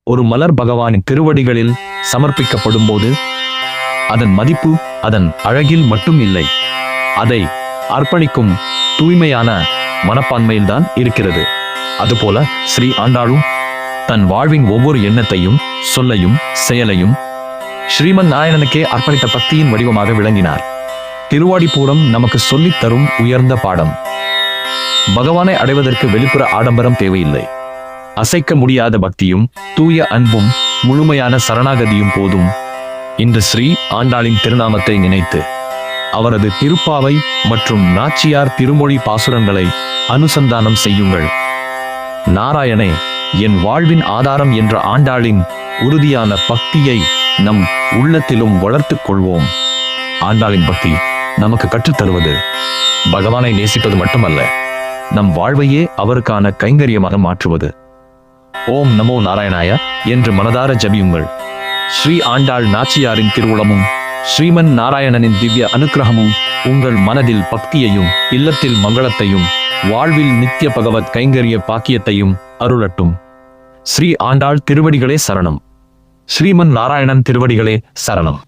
ஒரு மலர் பகவானின் திருவடிகளில் சமர்ப்பிக்கப்படும் போது அதன் மதிப்பு அதன் அழகில் மட்டும் இல்லை, அதை அர்ப்பணிக்கும் தூய்மையான மனப்பான்மையில்தான் இருக்கிறது. அதுபோல ஸ்ரீ ஆண்டாளும் தன் வாழ்வின் ஒவ்வொரு எண்ணத்தையும் சொல்லையும் செயலையும் ஸ்ரீமன் நாராயணனுக்கே அர்ப்பணித்த பக்தியின் வடிவமாக விளங்கினார். திருவாடிப்பூரம் நமக்கு சொல்லித் தரும் உயர்ந்த பாடம். பகவானை அடைவதற்கு வெளிப்புற ஆடம்பரம் தேவையில்லை. அசைக்க முடியாத பக்தியும் தூய அன்பும் முழுமையான சரணாகதியும் போதும். இன்று ஸ்ரீ ஆண்டாளின் திருநாமத்தை நினைத்து அவரது திருப்பாவை மற்றும் நாச்சியார் திருமொழி பாசுரங்களை அனுசந்தானம் செய்யுங்கள். நாராயணே என் வாழ்வின் ஆதாரம் என்ற ஆண்டாளின் உறுதியான பக்தியை நம் உள்ளத்திலும் வளர்த்துக் கொள்வோம். ஆண்டாளின் பக்தி நமக்கு கற்றுத்தருவது பகவானை நேசிப்பது மட்டுமல்ல, நம் வாழ்வையே அவருக்கான கைங்கரியமாக மாற்றுவது. ஓம் நமோ நாராயணாய என்று மனதார ஜபியுங்கள். ஸ்ரீ ஆண்டாள் நாச்சியாரின் திருவுளமும் ஸ்ரீமன் நாராயணனின் திவ்ய அனுக்கிரகமும் உங்கள் மனதில் பக்தியையும் இல்லத்தில் மங்களத்தையும் வாழ்வில் நித்திய பகவத் கைங்கரிய பாக்கியத்தையும் அருளட்டும். ஸ்ரீ ஆண்டாள் திருவடிகளே சரணம். ஸ்ரீமன் நாராயணன் திருவடிகளே சரணம்.